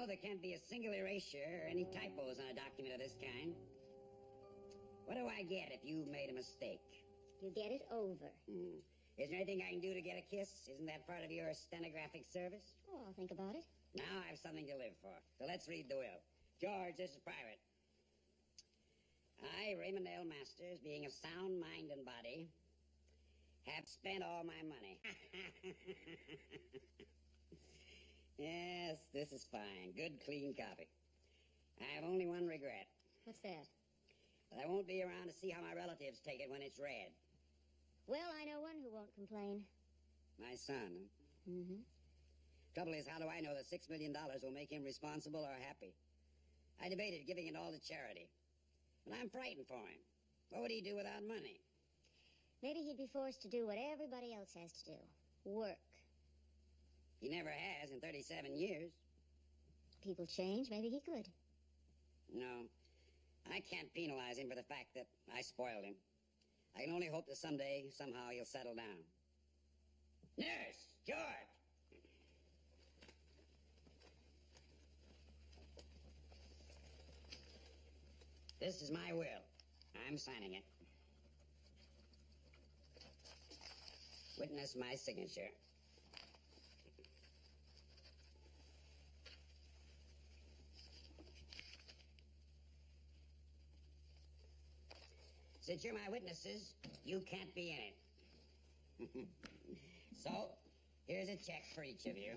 know there can't be a single erasure or any typos on a document of this kind. What do I get if you made a mistake? You get it over. Is there anything I can do to get a kiss? Isn't that part of your stenographic service? Oh, I'll think about it. Now I have something to live for. So let's read the will. George, this is private. I, Raymond L. Masters, being of sound mind and body, have spent all my money. Yes, this is fine. Good, clean copy. I have only one regret. What's that? That I won't be around to see how my relatives take it when it's read. Well, I know one who won't complain. My son, huh? Mm-hmm. Trouble is, how do I know that $6 million will make him responsible or happy? I debated giving it all to charity. But I'm frightened for him. What would he do without money? Maybe he'd be forced to do what everybody else has to do. Work. He never has in 37 years. People change. Maybe he could. No. I can't penalize him for the fact that I spoiled him. I can only hope that someday, somehow, he'll settle down. Nurse! George! This is my will. I'm signing it. Witness my signature. Since you're my witnesses, you can't be in it. So, here's a check for each of you.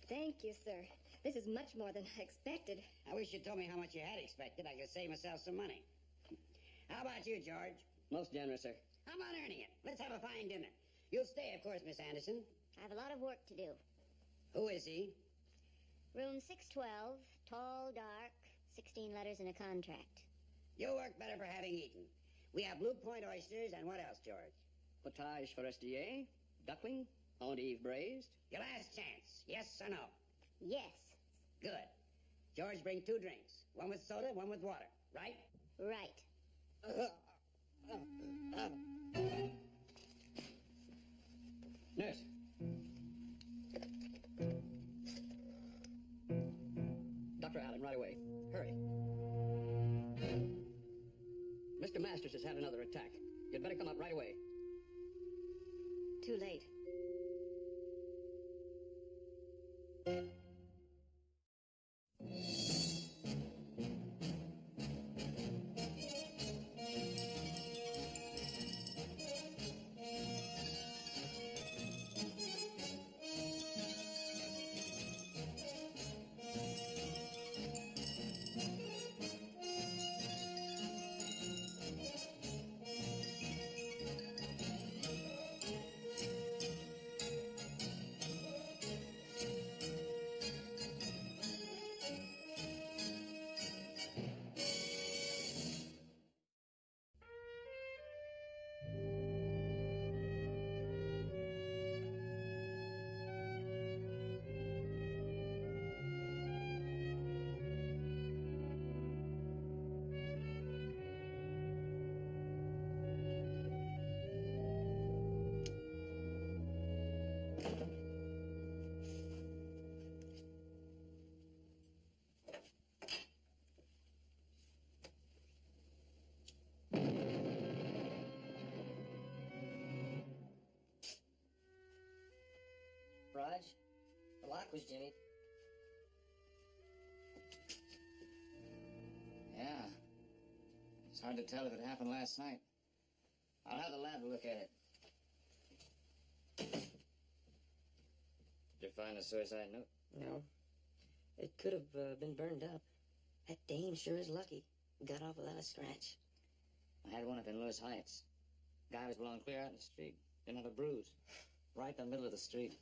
Thank you, sir. This is much more than I expected. I wish you'd told me how much you had expected. I could save myself some money. How about you, George? Most generous, sir. How about earning it? Let's have a fine dinner. You'll stay, of course, Miss Anderson. I have a lot of work to do. Who is he? Room 612, tall, dark, 16 letters in a contract. You'll work better for having eaten. We have Blue Point oysters, and what else, George? Potage forestier, duckling, endive braised. Your last chance. Yes or no? Yes. Good. George, bring 2 drinks. One with soda, one with water. Right? Right. Nurse. Dr. Allen, right away. Hurry. Mr. Masters has had another attack. You'd better come up right away. Too late. Raj, the lock was jimmied. Yeah. It's hard to tell if it happened last night. I'll have the lab look at it. Did you find the suicide note? No. It could have been burned up. That dame sure is lucky. Got off without a scratch. I had one up in Lewis Heights. Guy was blown clear out in the street. Didn't have a bruise. Right in the middle of the street.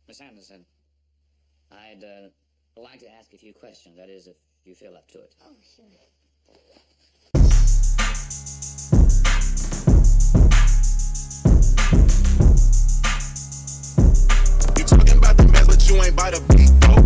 Miss Anderson, I'd like to ask a few questions. That is, if you feel up to it. Oh, sure. You talking about the mess, but you ain't by the beat, bro.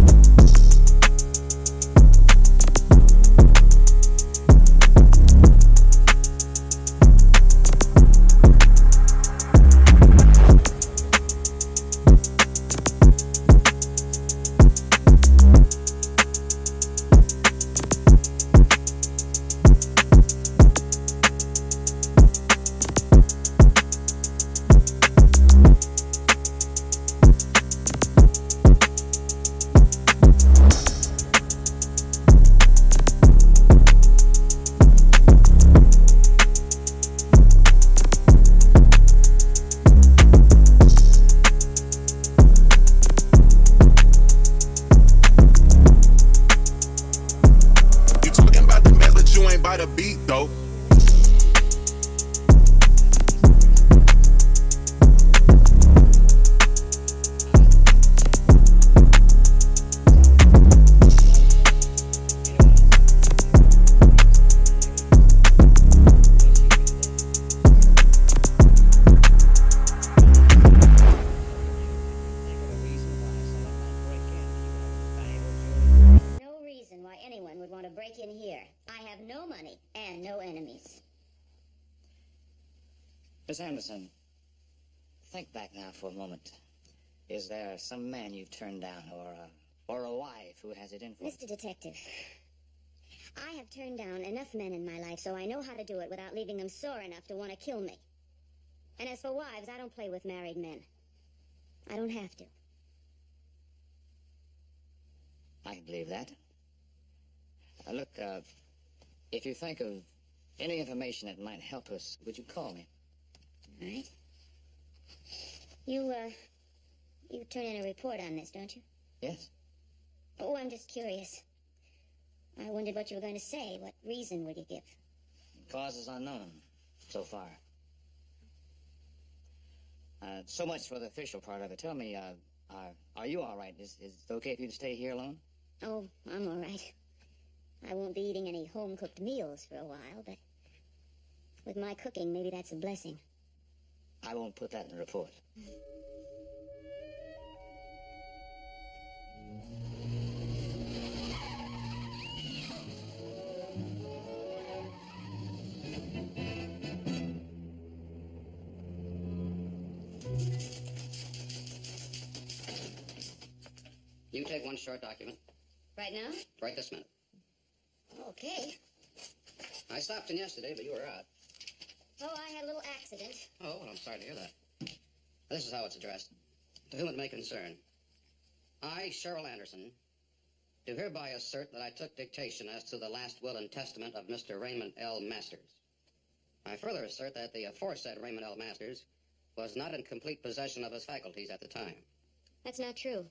would want to break in here. I have no money and no enemies. Miss Anderson, think back now for a moment. Is there some man you've turned down, or a wife who has it in for you? Mr. Detective, I have turned down enough men in my life so I know how to do it without leaving them sore enough to want to kill me. And as for wives, I don't play with married men. I don't have to. I can believe that. Look, if you think of any information that might help us, would you call me? All right. You turn in a report on this, don't you? Yes. Oh, I'm just curious. I wondered what you were going to say. What reason would you give? Cause is unknown so far. So much for the official part of it. Tell me, are you all right? Is it okay if you stay here alone? Oh, I'm all right. I won't be eating any home-cooked meals for a while, but with my cooking, maybe that's a blessing. I won't put that in the report. You take one short document. Right now? Right this minute. Okay. I stopped in yesterday, but you were out. Oh, I had a little accident. Oh, well, I'm sorry to hear that. This is how it's addressed. To whom it may concern. I, Cheryl Anderson, do hereby assert that I took dictation as to the last will and testament of Mr. Raymond L. Masters. I further assert that the aforesaid Raymond L. Masters was not in complete possession of his faculties at the time. That's not true.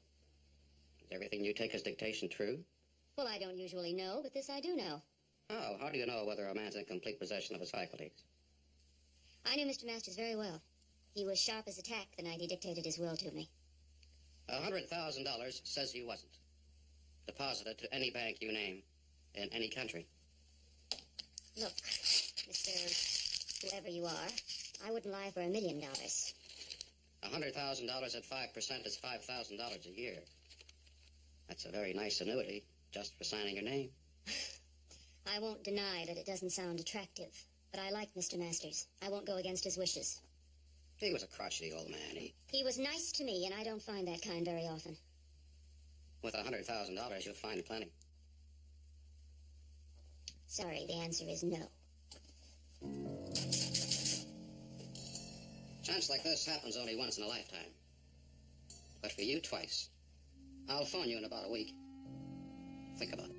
Is everything you take as dictation true? Well, I don't usually know, but this I do know. Oh, how do you know whether a man's in complete possession of his faculties? I knew Mr. Masters very well. He was sharp as a tack the night he dictated his will to me. $100,000 says he wasn't. Deposited to any bank you name in any country. Look, Mr. Whoever you are, I wouldn't lie for $1 million. $100,000 at 5% is $5,000 a year. That's a very nice annuity, just for signing your name. I won't deny that it doesn't sound attractive, but I like Mr. Masters. I won't go against his wishes. He was a crotchety old man. He was nice to me, and I don't find that kind very often. With $100,000, you'll find plenty. Sorry, the answer is no. Chance like this happens only once in a lifetime. But for you, twice. I'll phone you in about a week. Think about it.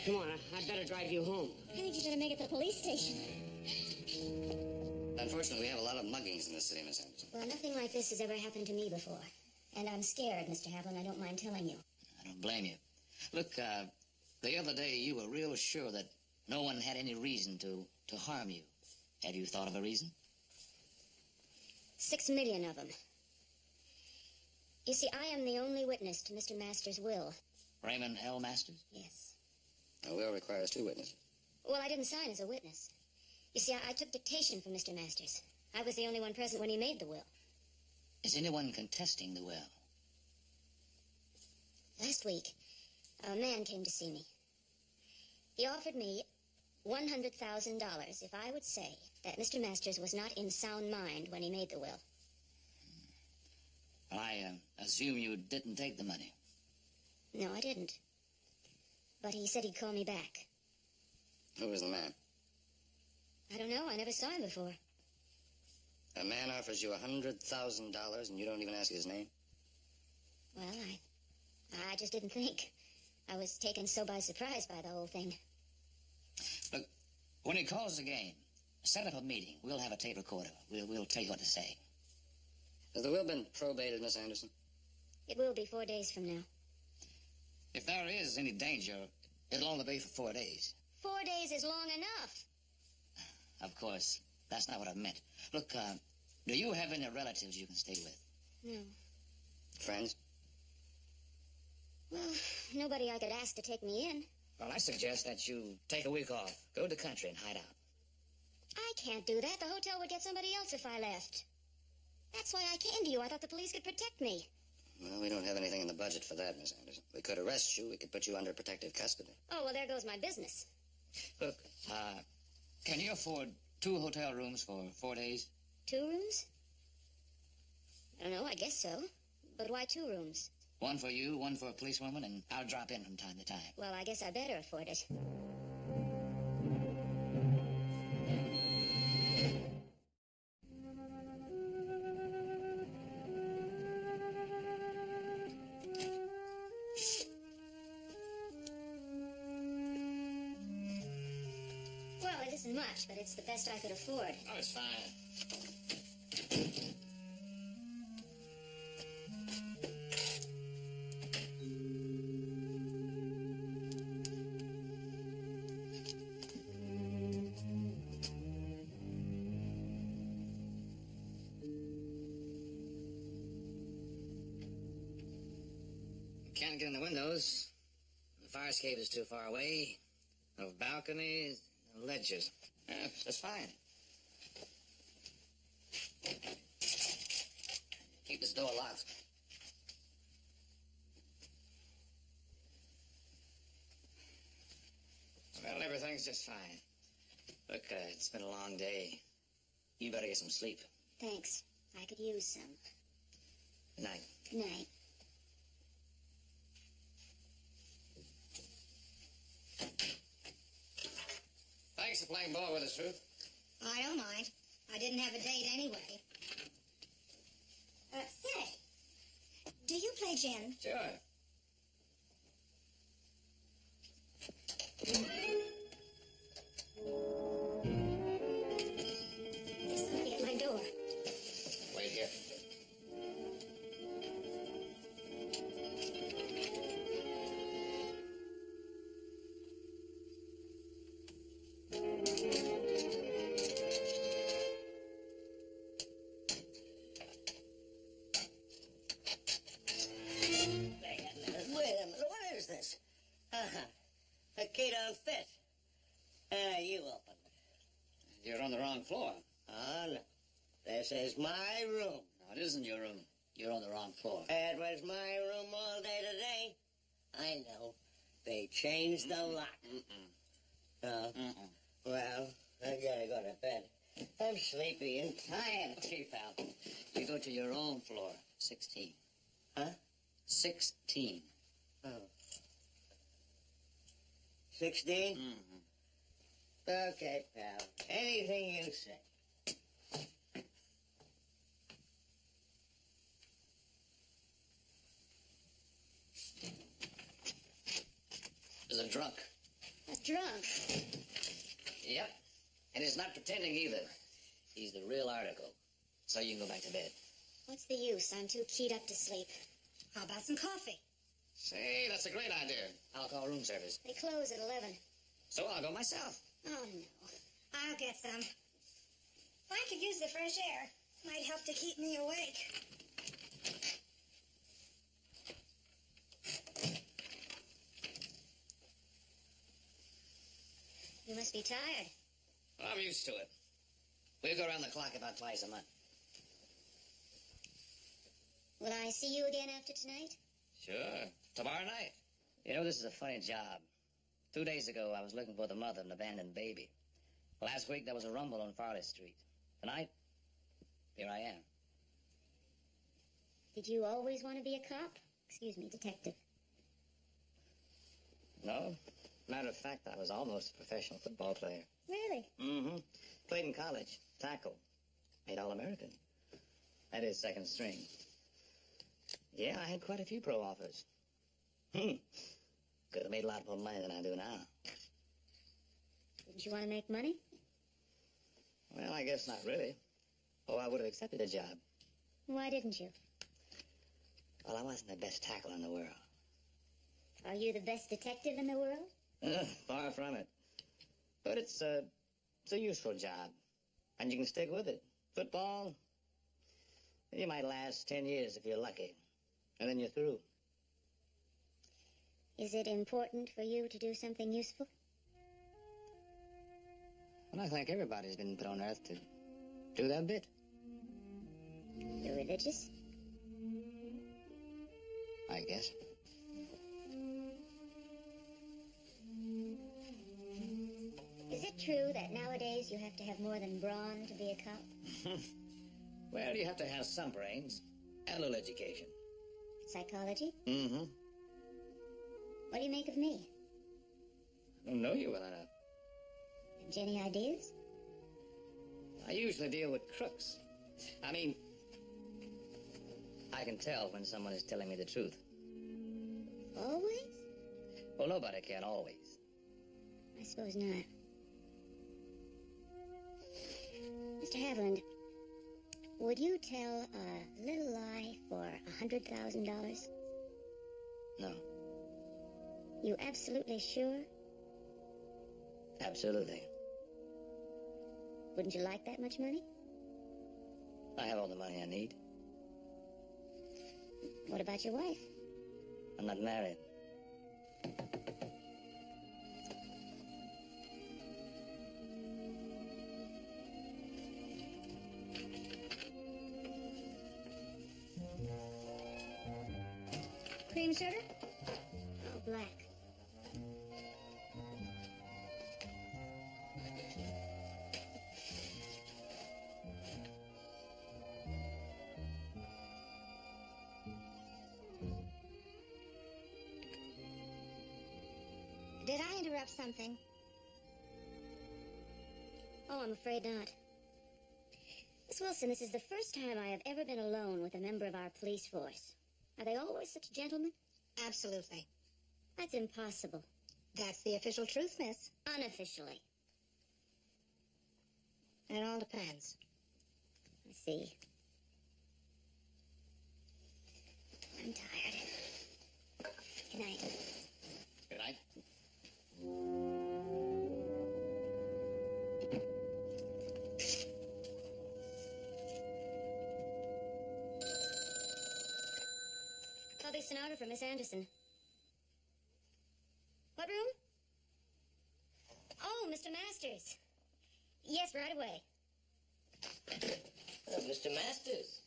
Come on, I'd better drive you home. I think you better make it to the police station. Unfortunately, we have a lot of muggings in this city, Miss Anderson. Well, nothing like this has ever happened to me before. And I'm scared, Mr. Havlin. I don't mind telling you. I don't blame you. Look, the other day you were real sure that no one had any reason to harm you. Have you thought of a reason? 6 million of them. You see, I am the only witness to Mr. Masters' will. Raymond L. Masters? Yes. A will requires 2 witnesses. Well, I didn't sign as a witness. You see, I took dictation from Mr. Masters. I was the only one present when he made the will. Is anyone contesting the will? Last week, a man came to see me. He offered me $100,000 if I would say that Mr. Masters was not in sound mind when he made the will. Well, I assume you didn't take the money. No, I didn't. But he said he'd call me back. Who was the man? I don't know. I never saw him before. A man offers you $100,000 and you don't even ask his name? Well, I just didn't think. I was taken so by surprise by the whole thing. Look, When he calls the game, set up a meeting. We'll have a tape recorder. We'll tell you what to say. Has the will been probated, Miss Anderson? It will be 4 days from now. If there is any danger, it'll only be for 4 days. 4 days is long enough. Of course, that's not what I meant. Look, do you have any relatives you can stay with? No. Friends? Well, nobody I could ask to take me in. Well, I suggest that you take a week off, go to the country and hide out. I can't do that. The hotel would get somebody else if I left. That's why I came to you. I thought the police could protect me. Well, we don't have anything in the budget for that, Miss Anderson. We could arrest you. We could put you under protective custody. Oh, well, there goes my business. Look, can you afford 2 hotel rooms for 4 days? 2 rooms? I don't know, I guess so. But why 2 rooms? One for you, one for a policewoman, and I'll drop in from time to time. Well, I guess I better afford it. Well, it isn't much, but it's the best I could afford. Oh, it's fine. Can't get in the windows. The fire escape is too far away. No balconies, no ledges. Yeah, that's fine. Keep this door locked. Well, everything's just fine. Look, it's been a long day. You better get some sleep. Thanks. I could use some. Good night. Good night. Thanks for playing ball with us, Ruth. I don't mind. I didn't have a date anyway. Say, do you play gin? Sure. There's somebody at my door. Wait here. Wait a minute, what is this? A key don't fit. You open it. You're on the wrong floor. Oh, no. This is my room. No, it isn't your room. You're on the wrong floor. It was my room all day today. I know. They changed the lock. Well, I gotta go to bed. I'm sleepy and tired. Okay, pal. You go to your own floor. 16. Huh? 16. Oh. 16? Okay, pal. Anything you say. There's a drunk. A drunk? Yep. And he's not pretending either. He's the real article. So you can go back to bed. What's the use? I'm too keyed up to sleep. How about some coffee? Say, that's a great idea. I'll call room service. They close at 11. So I'll go myself. Oh, no. I'll get some. If I could use the fresh air, might help to keep me awake. You must be tired. Well, I'm used to it. We go around the clock about twice a month. Will I see you again after tonight? Sure. Tomorrow night. You know, this is a funny job. 2 days ago, I was looking for the mother of an abandoned baby. Last week, there was a rumble on Farley Street. Tonight, here I am. Did you always want to be a cop? Excuse me, detective. No. Matter of fact, I was almost a professional football player. Really? Mm-hmm. Played in college. Tackle. Made All-American. That is second string. Yeah, I had quite a few pro offers. Could have made a lot more money than I do now. Didn't you want to make money? Well, I guess not really. Oh, I would have accepted the job. Why didn't you? Well, I wasn't the best tackle in the world. Are you the best detective in the world? Far from it. But it's a useful job. And you can stick with it. Football, you might last 10 years if you're lucky. And then you're through. Is it important for you to do something useful? Well, I think everybody's been put on earth to do their bit. You're religious? I guess. Is it true that nowadays you have to have more than brawn to be a cop? Well, you have to have some brains and a little education. Psychology? Mm-hmm. What do you make of me? I don't know you well enough. Have you any ideas? I usually deal with crooks. I mean, I can tell when someone is telling me the truth. Always? Well, nobody can always. I suppose not. Mr. Haviland, would you tell a little lie for $100,000? No. You absolutely sure? Absolutely. Wouldn't you like that much money? I have all the money I need. What about your wife? I'm not married. Cream sugar? Oh, black. Did I interrupt something? Oh, I'm afraid not. Miss Wilson, this is the first time I have ever been alone with a member of our police force. Are they always such gentlemen? Absolutely. That's impossible. That's the official truth, miss. Unofficially. It all depends. I see. I'm tired. Good night. Good night. Public stenographer, Miss Anderson. What room? Oh, Mr. Masters. Yes, right away. Oh, Mr. Masters.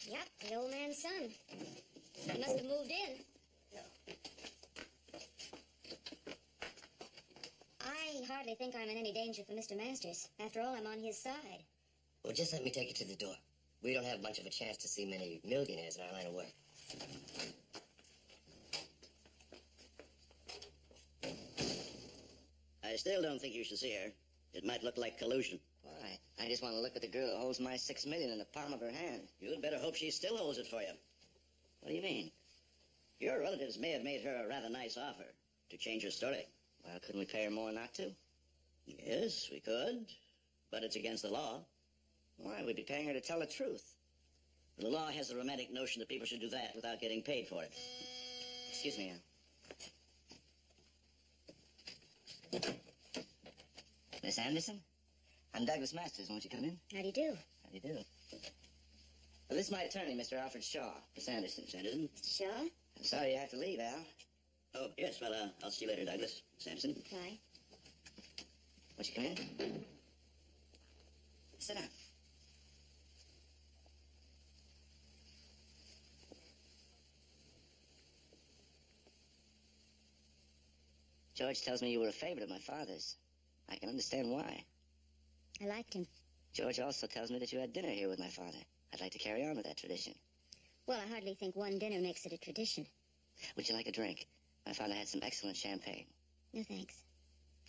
Yep, the old man's son. He must have moved in. I hardly think I'm in any danger from Mr. Masters. After all, I'm on his side. Well, just let me take you to the door. We don't have much of a chance to see many millionaires in our line of work. I still don't think you should see her. It might look like collusion. Why? I just want to look at the girl who holds my $6 million in the palm of her hand. You'd better hope she still holds it for you. What do you mean? Your relatives may have made her a rather nice offer to change her story. Well, couldn't we pay her more not to? Yes, we could, but it's against the law. Why? We'd be paying her to tell the truth. The law has the romantic notion that people should do that without getting paid for it. Excuse me, Miss Anderson? I'm Douglas Masters. Won't you come in? How do you do? How do you do? Well, this is my attorney, Mr. Alfred Shaw. Miss Anderson. Miss Anderson? Shaw? I'm sorry you have to leave, Al. Oh, yes, well, I'll see you later, Douglas. Miss Anderson. Bye. Won't you come in? Sit down. George tells me you were a favorite of my father's. I can understand why. I liked him. George also tells me that you had dinner here with my father. I'd like to carry on with that tradition. Well, I hardly think one dinner makes it a tradition. Would you like a drink? My father had some excellent champagne. No, thanks.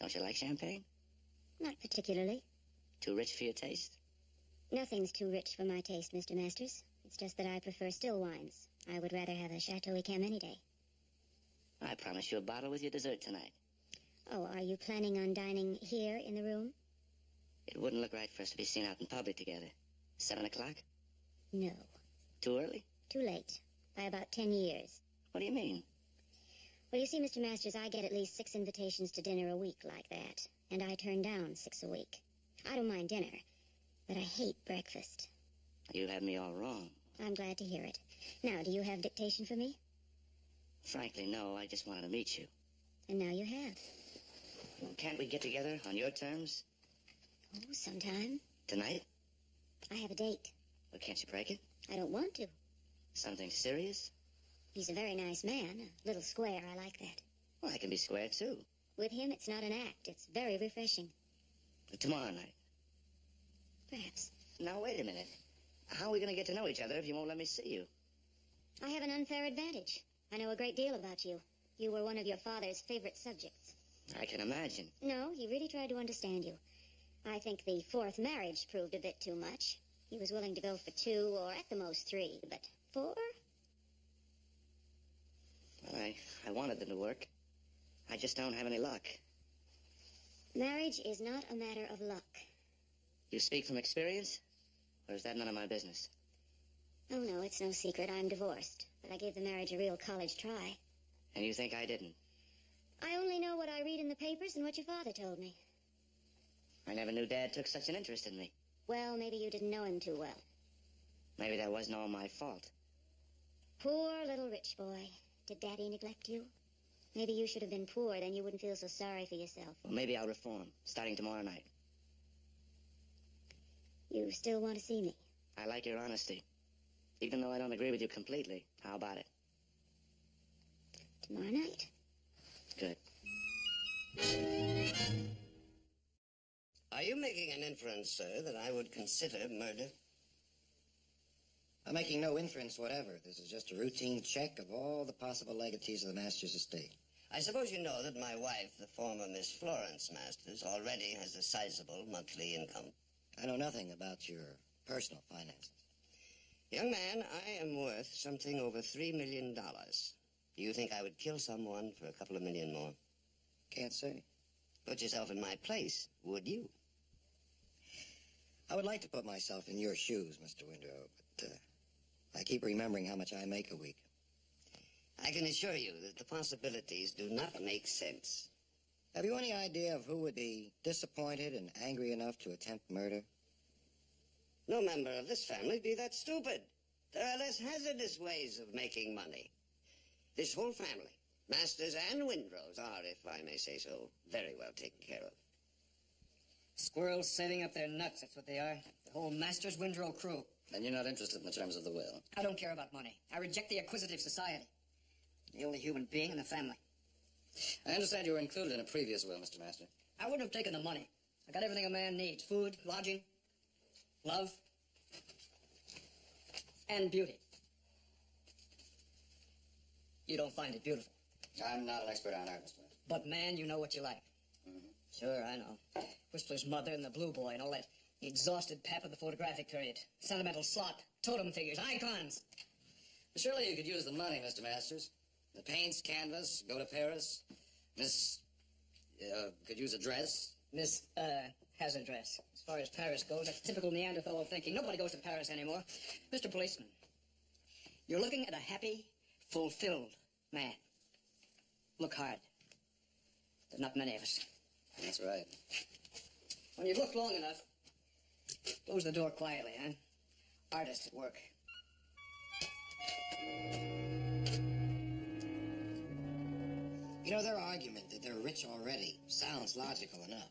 Don't you like champagne? Not particularly. Too rich for your taste? Nothing's too rich for my taste, Mr. Masters. It's just that I prefer still wines. I would rather have a Chateau Yquem any day. I promise you a bottle with your dessert tonight. Oh, are you planning on dining here in the room? It wouldn't look right for us to be seen out in public together. 7 o'clock? No. Too early? Too late. By about 10 years. What do you mean? Well, you see, Mr. Masters, I get at least 6 invitations to dinner a week like that. And I turn down 6 a week. I don't mind dinner, but I hate breakfast. You have me all wrong. I'm glad to hear it. Now, do you have dictation for me? Frankly, no. I just wanted to meet you. And now you have. Well, can't we get together on your terms? Oh, sometime. Tonight? I have a date. Well, can't you break it? I don't want to. Something serious? He's a very nice man. A little square. I like that. Well, I can be square, too. With him, it's not an act. It's very refreshing. Tomorrow night? Perhaps. Now, wait a minute. How are we going to get to know each other if you won't let me see you? I have an unfair advantage. I know a great deal about you. You were one of your father's favorite subjects. I can imagine. No, he really tried to understand you. I think the 4th marriage proved a bit too much. He was willing to go for 2 or at the most 3, but 4? Well, I wanted them to work. I just don't have any luck. Marriage is not a matter of luck. You speak from experience? Or is that none of my business? Oh, no, it's no secret. I'm divorced. But I gave the marriage a real college try. And you think I didn't? I only know what I read in the papers and what your father told me. I never knew Dad took such an interest in me. Well, maybe you didn't know him too well. Maybe that wasn't all my fault. Poor little rich boy. Did Daddy neglect you? Maybe you should have been poor, then you wouldn't feel so sorry for yourself. Well, maybe I'll reform, starting tomorrow night. You still want to see me? I like your honesty. Even though I don't agree with you completely. How about it? Tomorrow night. Good. Are you making an inference, sir, that I would consider murder? I'm making no inference whatever. This is just a routine check of all the possible legatees of the Masters' estate. I suppose you know that my wife, the former Miss Florence Masters, already has a sizable monthly income. I know nothing about your personal finances. Young man, I am worth something over $3 million. Do you think I would kill someone for a couple of million more? Can't say. Put yourself in my place, would you? I would like to put myself in your shoes, Mr. Windrow, but I keep remembering how much I make a week. I can assure you that the possibilities do not make sense. Have you any idea of who would be disappointed and angry enough to attempt murder? No member of this family be that stupid. There are less hazardous ways of making money. This whole family, Masters and Windrows, are, if I may say so, very well taken care of. Squirrels saving up their nuts, that's what they are. The whole Masters Windrow crew. Then you're not interested in the terms of the will? I don't care about money. I reject the acquisitive society. The only human being in the family. I understand you were included in a previous will, Mr. Master. I wouldn't have taken the money. I got everything a man needs. Food, lodging, love, and beauty. You don't find it beautiful. I'm not an expert on art, Mr. Master. But, man, you know what you like. Mm-hmm. Sure, I know. Whistler's Mother and the Blue Boy and all that exhausted pep of the photographic period. Sentimental slop, totem figures, icons. Surely you could use the money, Mr. Masters. The paints, canvas, go to Paris. Miss, could use a dress. Miss, has a dress. As far as Paris goes, that's typical Neanderthal thinking. Nobody goes to Paris anymore. Mr. Policeman, you're looking at a happy, fulfilled man. Look hard. There's not many of us. That's right. When you've looked long enough, close the door quietly, huh? Artists at work. You know, their argument that they're rich already sounds logical enough.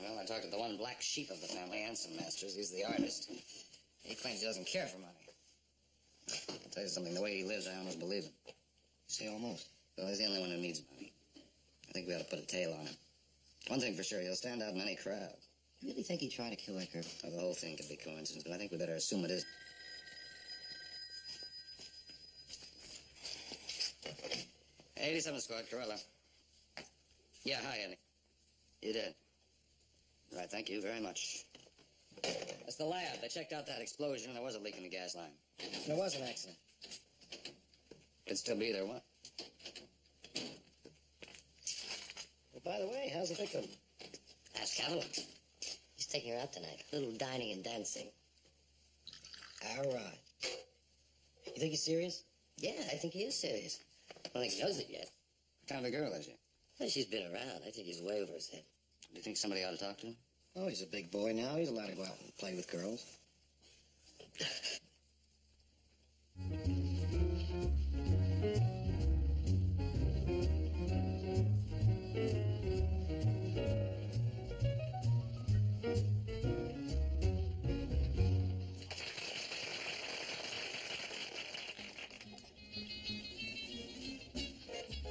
Well, I talked to the one black sheep of the family, Anson Masters. He's the artist. He claims he doesn't care for money. I'll tell you something, the way he lives, I almost believe him. Say almost. Well, he's the only one who needs money. I think we ought to put a tail on him. One thing for sure, he'll stand out in any crowd. You really think he'd try to kill that girl? Well, the whole thing could be coincidence, but I think we better assume it is. Hey, 87 Squad, Corella. Yeah, hi, Eddie. You did? Right, thank you very much. That's the lab. They checked out that explosion, and there was a leak in the gas line. There was an accident. Could still be there, what? Well, by the way, how's the victim? Ask Calvin. He's taking her out tonight. A little dining and dancing. All right. You think he's serious? Yeah, I think he is serious. I don't think he knows it yet. What kind of a girl is she? Well, she's been around. I think he's way over his head. Do you think somebody ought to talk to him? Oh, he's a big boy now. He's allowed to go out and play with girls.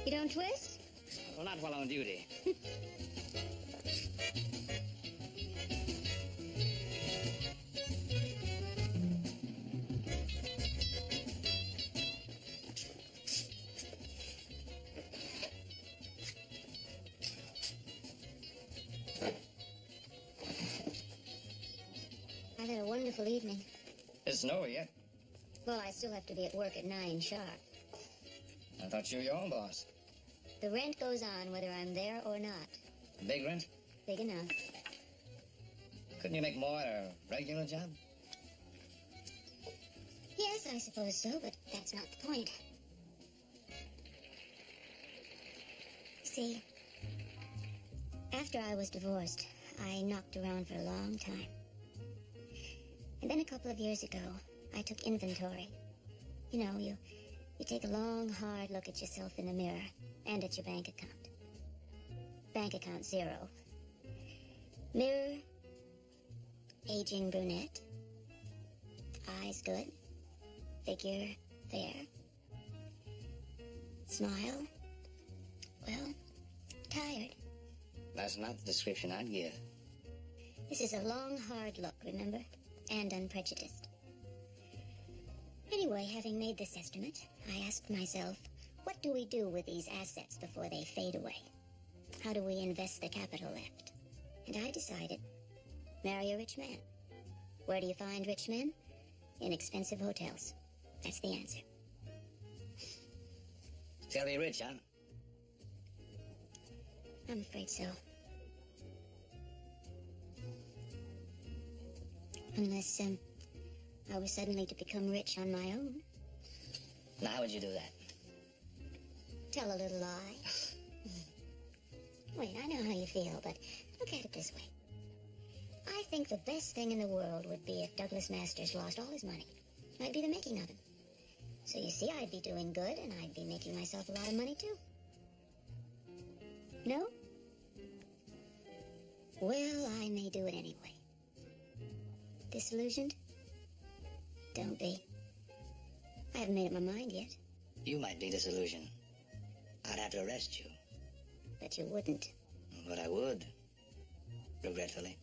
You don't twist? Well, not while on duty. I've had a wonderful evening. It's over yet. Well, I still have to be at work at 9 sharp. I thought you were your own boss. The rent goes on whether I'm there or not. A big rent? Big enough. Couldn't you make more at a regular job? Yes, I suppose so, but that's not the point. See, after I was divorced, I knocked around for a long time. And then a couple of years ago, I took inventory. You know, you take a long, hard look at yourself in the mirror and at your bank account. Bank account 0. Mirror, aging brunette. Eyes good. Figure fair. Smile. Well, tired. That's not the description I'd give. This is a long, hard look, remember? And unprejudiced. Anyway, having made this estimate, I asked myself, what do we do with these assets before they fade away? How do we invest the capital left? And I decided, marry a rich man. Where do you find rich men? In expensive hotels. That's the answer. Shall be rich, huh? I'm afraid so. Unless, I was suddenly to become rich on my own. Now, how would you do that? Tell a little lie. Wait, I know how you feel, but look at it this way. I think the best thing in the world would be if Douglas Masters lost all his money. I'd be the making of him. So you see, I'd be doing good, and I'd be making myself a lot of money, too. No? Well, I may do it anyway. Disillusioned? Don't be. I haven't made up my mind yet. You might be disillusioned. I'd have to arrest you. But you wouldn't. But I would. Regretfully.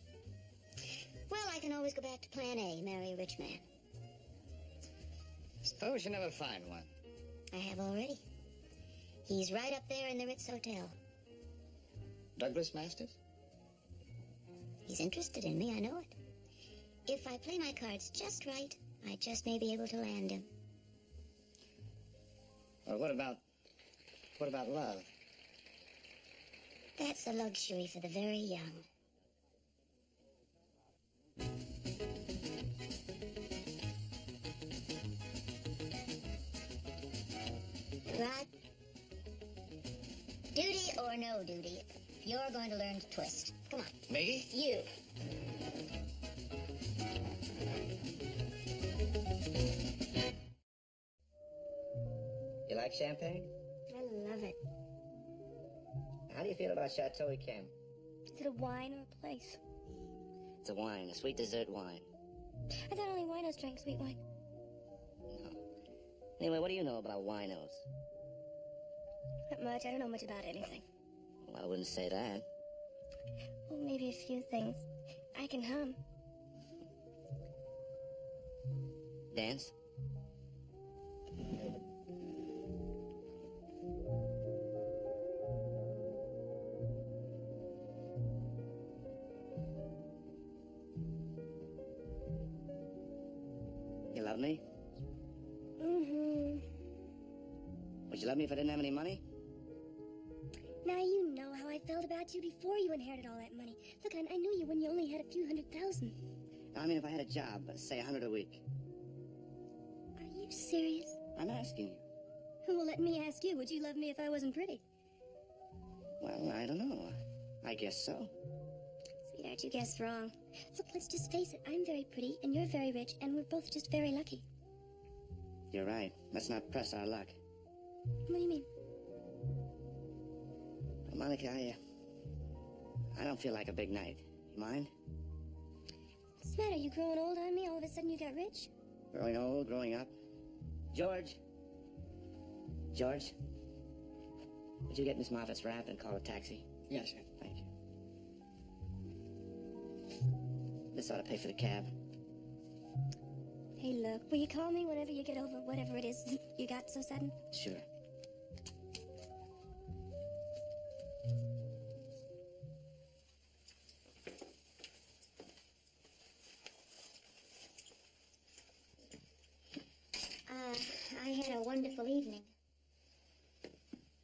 Well, I can always go back to plan A, marry a rich man. Suppose you never find one. I have already. He's right up there in the Ritz Hotel. Douglas Masters? He's interested in me, I know it. If I play my cards just right, I just may be able to land him. Well, what about love? That's a luxury for the very young. Rod, duty or no duty, you're going to learn to twist. Come on. Me? You. You like champagne? I love it. How do you feel about Chateau Yquem? Is it a wine or a place? It's a wine, a sweet dessert wine. I thought only winos drank sweet wine. No. Anyway, what do you know about winos? Not much. I don't know much about anything. Well, I wouldn't say that. Well, maybe a few things. I can hum. Dance? You love me? Mm-hmm. Would you love me if I didn't have any money? Now you know how I felt about you before you inherited all that money. Look, I knew you when you only had a few $100,000. I mean, if I had a job, say 100 a week. Are you serious? I'm asking you. Well, let me ask you, would you love me if I wasn't pretty? Well, I don't know. I guess so. Sweetheart, you guessed wrong. Look, let's just face it. I'm very pretty, and you're very rich, and we're both just very lucky. You're right. Let's not press our luck. What do you mean? Well, Monica, I don't feel like a big night. You mind? What's the matter? You growing old on me? All of a sudden you got rich? Growing old, growing up. George, would you get Miss Moffat's wrap and call a taxi? Yes, sir. Thank you. This ought to pay for the cab. Hey, look, will you call me whenever you get over whatever it is you got so sudden? Sure. I had a wonderful evening.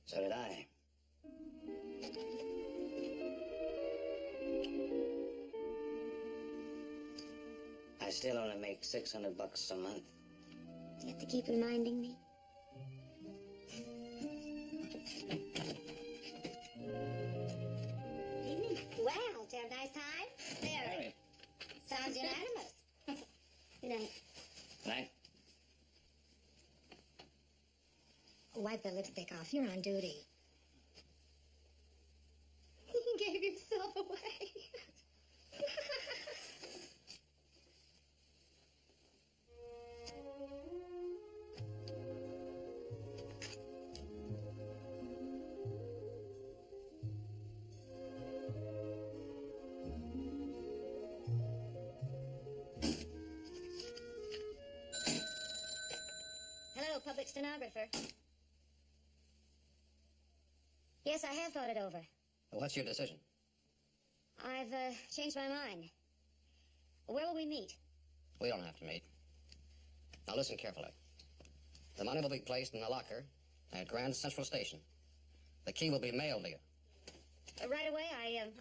So did I. I still only make $600 a month. You have to keep reminding me. Evening. Well, did you have a nice time? Very. Sounds unanimous. Good night. Night. Wipe the lipstick off. You're on duty. You gave yourself away. Hello, public stenographer. Yes, I have thought it over. What's your decision? I've changed my mind. Where will we meet? We don't have to meet. Now listen carefully. The money will be placed in a locker at Grand Central Station. The key will be mailed to you. Right away.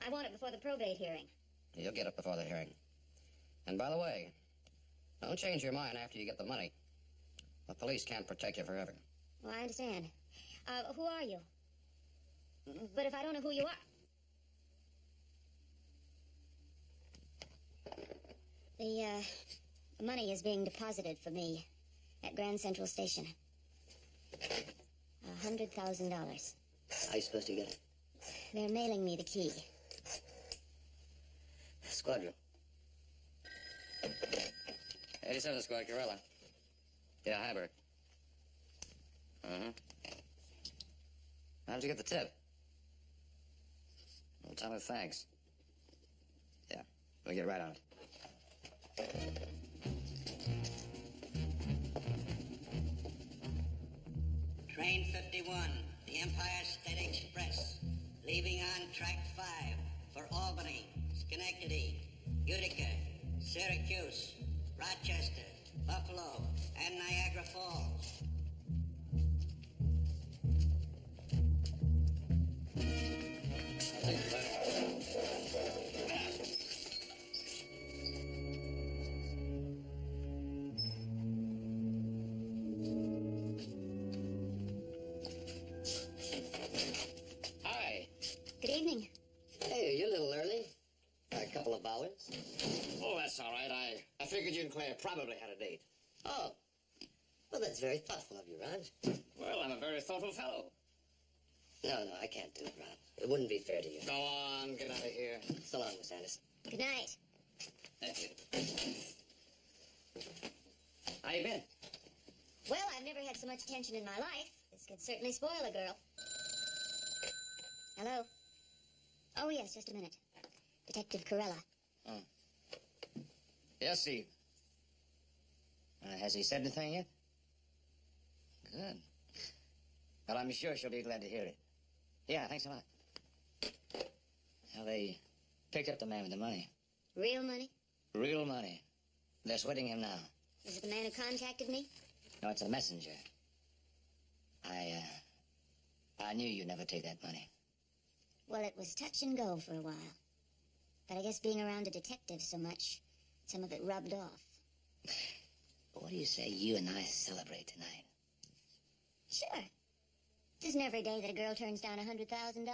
I want it before the probate hearing. You'll get it before the hearing. And by the way, don't change your mind after you get the money. The police can't protect you forever. Well, I understand. Who are you? But if I don't know who you are... The money is being deposited for me at Grand Central Station. $100,000. How are you supposed to get it? They're mailing me the key. Squadron. 87 Squad, Corella. Yeah, Hyberg. How'd you get the tip? Well, tell me thanks. Yeah, we'll get right on it. Train 51, the Empire State Express, leaving on track 5 for Albany, Schenectady, Utica, Syracuse, Rochester, Buffalo, and Niagara Falls. Hi. Good evening. Hey, you're a little early. A couple of hours. Oh, that's all right. I figured you and Claire probably had a date. Oh. Well, that's very thoughtful of you, Ron. Well, I'm a very thoughtful fellow. No, I can't do it, Ron. It wouldn't be fair to you. Go on, get out of here. So long, Miss Anderson. Good night. Thank you. How you been? Well, I've never had so much attention in my life. This could certainly spoil a girl. Hello? Oh, yes, just a minute. Detective Corella. Oh. Yes, Steve. Has he said anything yet? Good. Well, I'm sure she'll be glad to hear it. Yeah, thanks a lot. Now, they picked up the man with the money. Real money? Real money. They're sweating him now. Is it the man who contacted me? No, it's a messenger. I knew you'd never take that money. Well, it was touch and go for a while. But I guess being around a detective so much, some of it rubbed off. What do you say you and I celebrate tonight? Sure. It isn't every day that a girl turns down $100,000.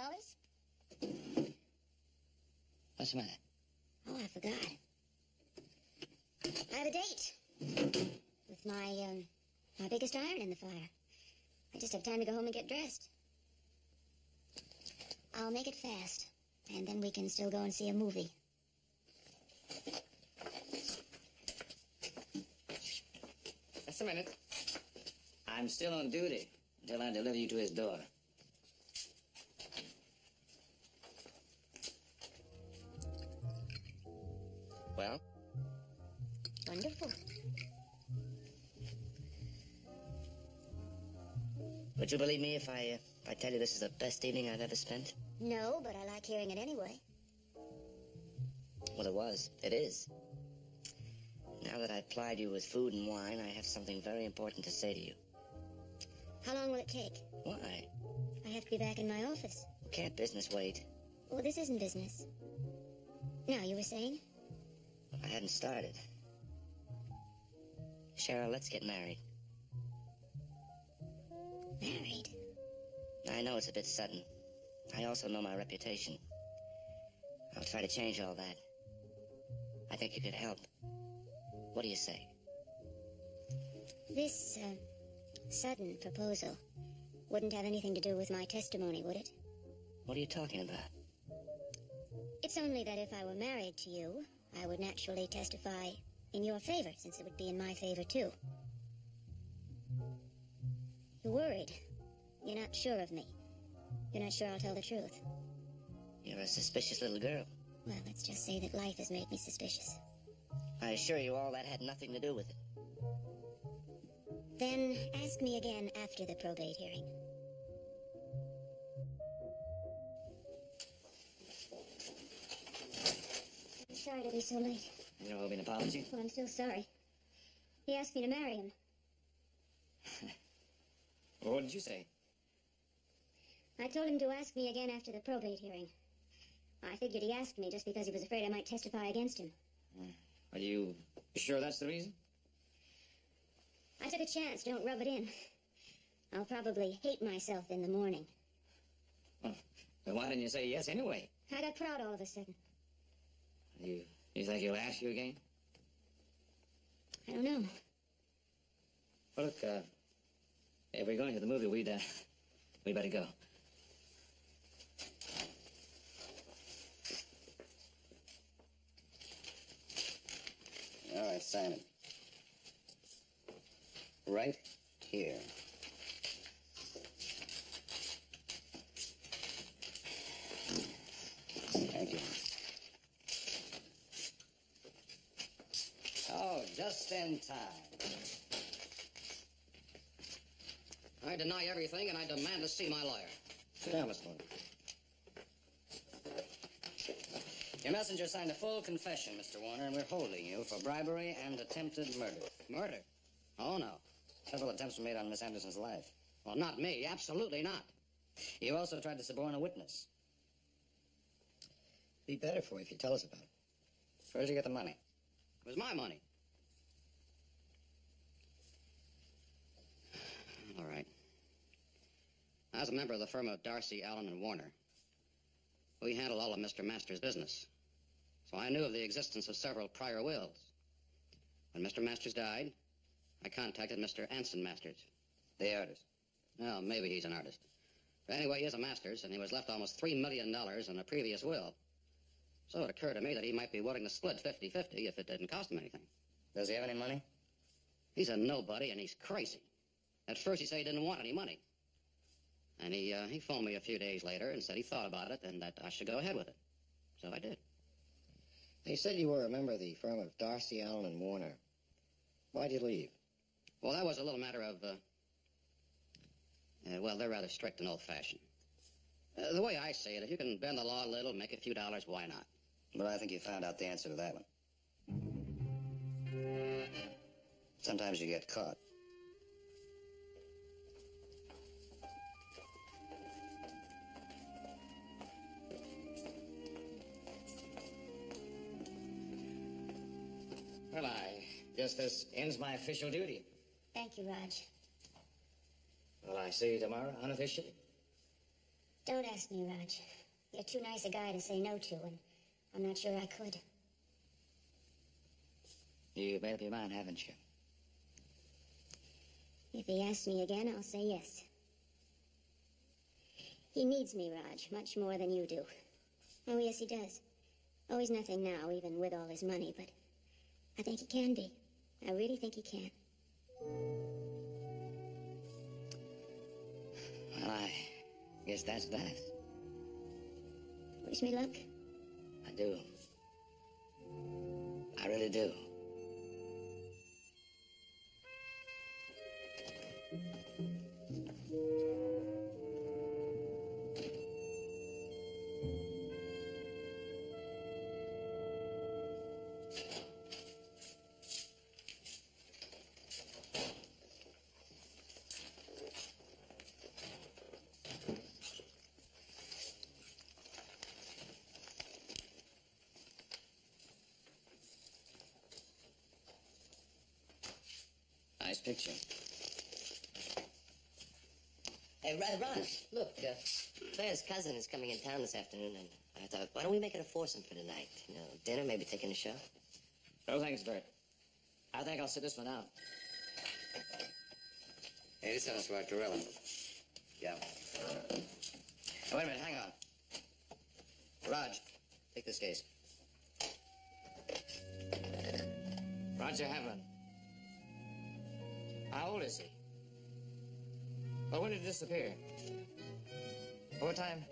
What's the matter? Oh, I forgot. I have a date with my biggest iron in the fire. I just have time to go home and get dressed. I'll make it fast, and then we can still go and see a movie. Just a minute. I'm still on duty until I deliver you to his door. Well? Wonderful. Would you believe me if I tell you this is the best evening I've ever spent? No, but I like hearing it anyway. Well, it was. It is. Now that I've plied you with food and wine, I have something very important to say to you. How long will it take? Why? I have to be back in my office. Can't business wait? Oh, this isn't business. Now, you were saying? I hadn't started. Cheryl, let's get married. Married? I know it's a bit sudden. I also know my reputation. I'll try to change all that. I think you could help. What do you say? This, sudden proposal wouldn't have anything to do with my testimony, would it? What are you talking about? It's only that if I were married to you, I would naturally testify in your favor, since it would be in my favor, too. You're worried. You're not sure of me. You're not sure I'll tell the truth. You're a suspicious little girl. Well, let's just say that life has made me suspicious. I assure you all that had nothing to do with it. Then ask me again after the probate hearing. I'm sorry to be so late. You don't owe me an apology. Well, I'm still sorry. He asked me to marry him. Well, what did you say? I told him to ask me again after the probate hearing. I figured he asked me just because he was afraid I might testify against him. Are you sure that's the reason? I took a chance. Don't rub it in. I'll probably hate myself in the morning. Well, then why didn't you say yes anyway? I got proud all of a sudden. You think he'll ask you again? I don't know. Well, look, if we're going to the movie, we'd better go. All right, Simon. Right here. Thank you. Oh, just in time. I deny everything, and I demand to see my lawyer. Sit down, Mr. Lawyer. Your messenger signed a full confession, Mr. Warner, and we're holding you for bribery and attempted murder. Murder? Oh, no. Several attempts were made on Miss Anderson's life. Well, not me. Absolutely not. You also tried to suborn a witness. Be better for you if you tell us about it. Where'd you get the money? It was my money. All right. I was a member of the firm of Darcy, Allen, and Warner. We handled all of Mr. Masters' business. So I knew of the existence of several prior wills. When Mr. Masters died, I contacted Mr. Anson Masters. The artist. Well, maybe he's an artist. But anyway, he is a Masters, and he was left almost $3 million in a previous will. So it occurred to me that he might be willing to split 50-50 if it didn't cost him anything. Does he have any money? He's a nobody, and he's crazy. At first, he said he didn't want any money. And he phoned me a few days later and said he thought about it and that I should go ahead with it. So I did. You said you were a member of the firm of Darcy, Allen, and Warner. Why'd you leave? Well, that was a little matter of, well, they're rather strict and old-fashioned. The way I say it, if you can bend the law a little, make a few dollars, why not? But I think you found out the answer to that one. Sometimes you get caught. Just this ends my official duty. Thank you, Raj. Will I see you tomorrow, unofficially? Don't ask me, Raj. You're too nice a guy to say no to, and I'm not sure I could. You've made up your mind, haven't you? If he asks me again, I'll say yes. He needs me, Raj, much more than you do. Oh, yes, he does. Oh, he's nothing now, even with all his money, but I think he can be. I really think he can. Well, I guess that's that. Wish me luck? I do. I really do. Nice picture. Hey, Raj, look, Claire's cousin is coming in town this afternoon, and I thought, why don't we make it a foursome for tonight? You know, dinner, maybe taking a show? No thanks, Bert. I think I'll sit this one out. Hey, this sounds like Gorilla. Yeah. Oh, wait a minute, hang on. Raj, take this case. Roger Hamlin. How old is he? Well, when did he disappear? What time